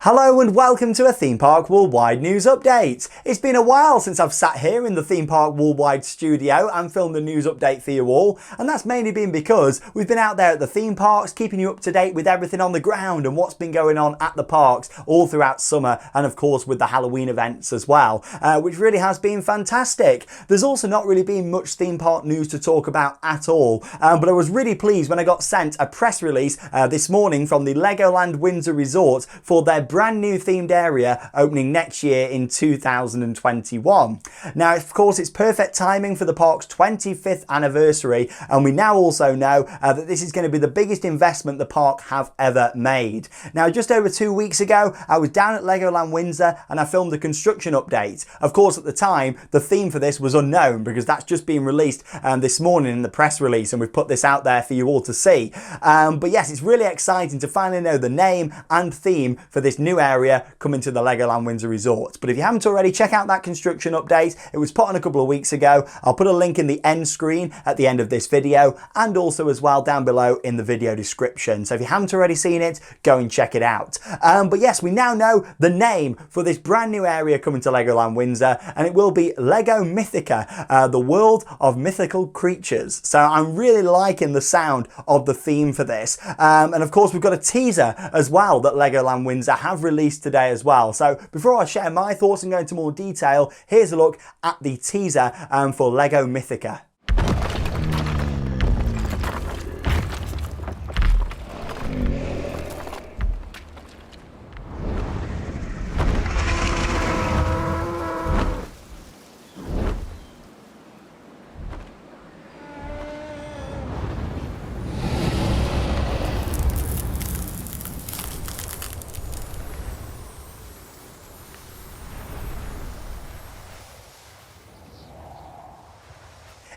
Hello and welcome to a Theme Park Worldwide news update. It's been a while since I've sat here in the Theme Park Worldwide studio and filmed a news update for you all, and that's mainly been because we've been out there at the theme parks keeping you up to date with everything on the ground and what's been going on at the parks all throughout summer, and of course with the Halloween events as well, which really has been fantastic. There's also not really been much theme park news to talk about at all, but I was really pleased when I got sent a press release this morning from the LEGOLAND Windsor Resort for their brand new themed area opening next year in 2021. Now, of course, it's perfect timing for the park's 25th anniversary, and we now also know that this is going to be the biggest investment the park have ever made. Now, just over 2 weeks ago, I was down at LEGOLAND Windsor and I filmed a construction update. Of course, at the time, the theme for this was unknown because that's just been released this morning in the press release, and we've put this out there for you all to see. But yes, it's really exciting to finally know the name and theme for this new area coming to the LEGOLAND Windsor Resort. But if you haven't already, check out that construction update. It was put on a couple of weeks ago. I'll put a link in the end screen at the end of this video, and also as well down below in the video description. So if you haven't already seen it, go and check it out. But yes, we now know the name for this brand new area coming to LEGOLAND Windsor, and it will be LEGO Mythica, the world of mythical creatures. So I'm really liking the sound of the theme for this. And of course, we've got a teaser as well that LEGOLAND Windsor have released today as well. So before I share my thoughts and go into more detail, here's a look at the teaser for LEGO Mythica.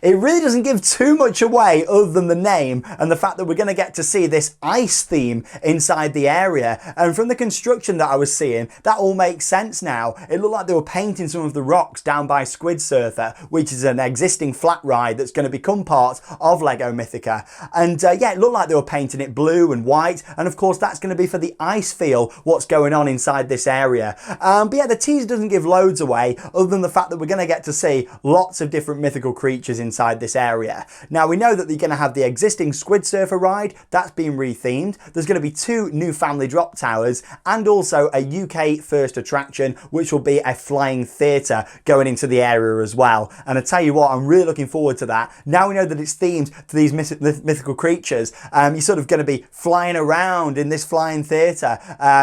It really doesn't give too much away other than the name and the fact that we're going to get to see this ice theme inside the area. And from the construction that I was seeing, that all makes sense now. It looked like they were painting some of the rocks down by Squid Surfer, which is an existing flat ride that's going to become part of LEGO Mythica. And yeah, it looked like they were painting it blue and white. And of course, that's going to be for the ice feel, what's going on inside this area. But yeah, the teaser doesn't give loads away other than the fact that we're going to get to see lots of different mythical creatures inside this area. Now, we know that they're going to have the existing Squid Surfer ride that's been rethemed. There's going to be 2 new family drop towers and also a UK first attraction, which will be a flying theatre going into the area as well. And I tell you what, I'm really looking forward to that. Now we know that it's themed to these mythical creatures. You're sort of going to be flying around in this flying theatre,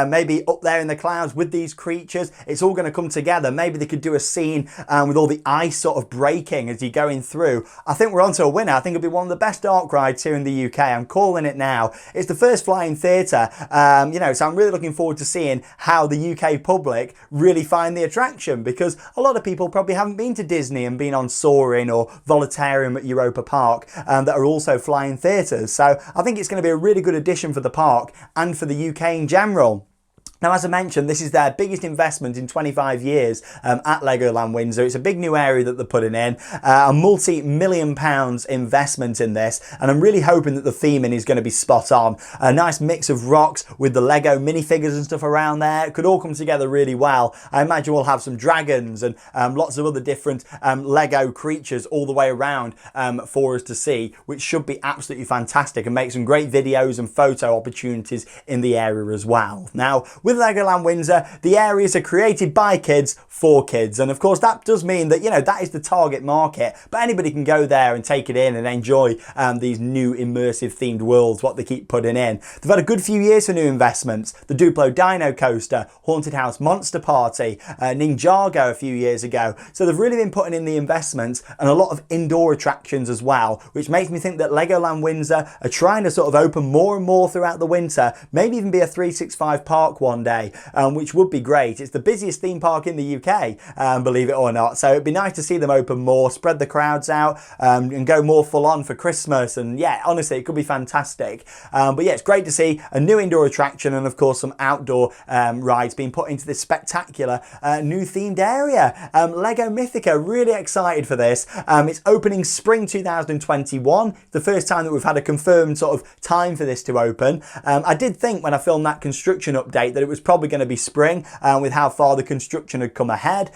maybe up there in the clouds with these creatures. It's all going to come together. Maybe they could do a scene with all the ice sort of breaking as you're going through. I think we're on to a winner. I think it'll be one of the best dark rides here in the UK. I'm calling it now. It's the first flying theatre, you know, so I'm really looking forward to seeing how the UK public really find the attraction, because a lot of people probably haven't been to Disney and been on Soarin' or Voletarium at Europa Park that are also flying theatres. So I think it's going to be a really good addition for the park and for the UK in general. Now, as I mentioned, this is their biggest investment in 25 years at LEGOLAND Windsor. It's a big new area that they're putting in, a multi-million pounds investment in this, and I'm really hoping that the theming is going to be spot on. A nice mix of rocks with the Lego minifigures and stuff around there. It could all come together really well. I imagine we'll have some dragons and lots of other different Lego creatures all the way around for us to see, which should be absolutely fantastic and make some great videos and photo opportunities in the area as well. Now, with LEGOLAND Windsor, the areas are created by kids for kids, and of course that does mean that, you know, that is the target market, but anybody can go there and take it in and enjoy these new immersive themed worlds, what they keep putting in. They've had a good few years for new investments. The Duplo Dino Coaster, Haunted House Monster Party, Ninjago a few years ago. So they've really been putting in the investments and a lot of indoor attractions as well, which makes me think that LEGOLAND Windsor are trying to sort of open more and more throughout the winter, maybe even be a 365 park one day, which would be great. It's the busiest theme park in the UK, believe it or not. So it'd be nice to see them open more, spread the crowds out, and go more full on for Christmas. And yeah, honestly, it could be fantastic. But yeah, it's great to see a new indoor attraction and of course some outdoor rides being put into this spectacular new themed area. LEGO Mythica, really excited for this. It's opening spring 2021. The first time that we've had a confirmed sort of time for this to open. I did think when I filmed that construction update that it was probably going to be spring with how far the construction had come ahead.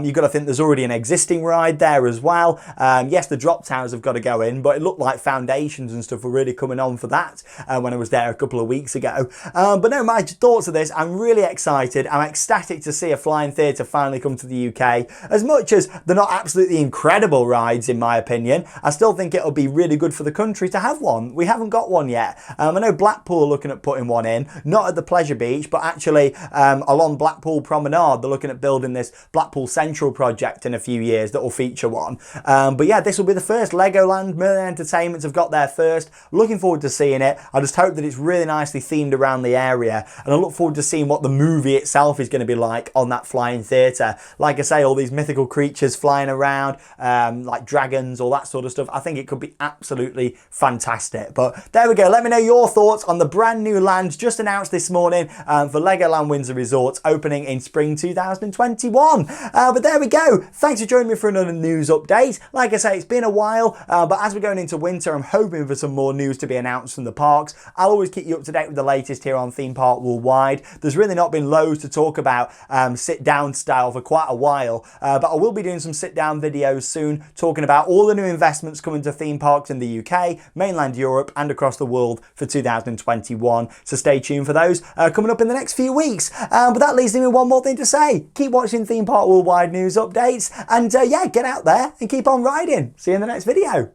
You've got to think there's already an existing ride there as well. Yes, the drop towers have got to go in, but it looked like foundations and stuff were really coming on for that when I was there a couple of weeks ago. But no, my thoughts of this, I'm really excited. I'm ecstatic to see a flying theatre finally come to the UK. As much as they're not absolutely incredible rides, in my opinion, I still think it'll be really good for the country to have one. We haven't got one yet. I know Blackpool are looking at putting one in, not at the Pleasure Beach, but actually along Blackpool Promenade. They're looking at building this Blackpool Central project in a few years that will feature one. But yeah, this will be the first. Legoland, Merlin Entertainments have got there first. Looking forward to seeing it. I just hope that it's really nicely themed around the area, and I look forward to seeing what the movie itself is going to be like on that flying theatre. Like I say, all these mythical creatures flying around, like dragons, all that sort of stuff. I think it could be absolutely fantastic. But there we go. Let me know your thoughts on the brand new land just announced this morning for LEGOLAND Windsor Resort, opening in spring 2021. But there we go. Thanks for joining me for another news update. Like I say, it's been a while, but as we're going into winter, I'm hoping for some more news to be announced from the parks. I'll always keep you up to date with the latest here on Theme Park Worldwide. There's really not been loads to talk about sit-down style for quite a while, but I will be doing some sit-down videos soon, talking about all the new investments coming to theme parks in the UK, mainland Europe, and across the world for 2021. So stay tuned for those coming up in the next few weeks. But that leaves me with one more thing to say. Keep watching Theme Park Worldwide news updates, and yeah, get out there and keep on riding. See you in the next video.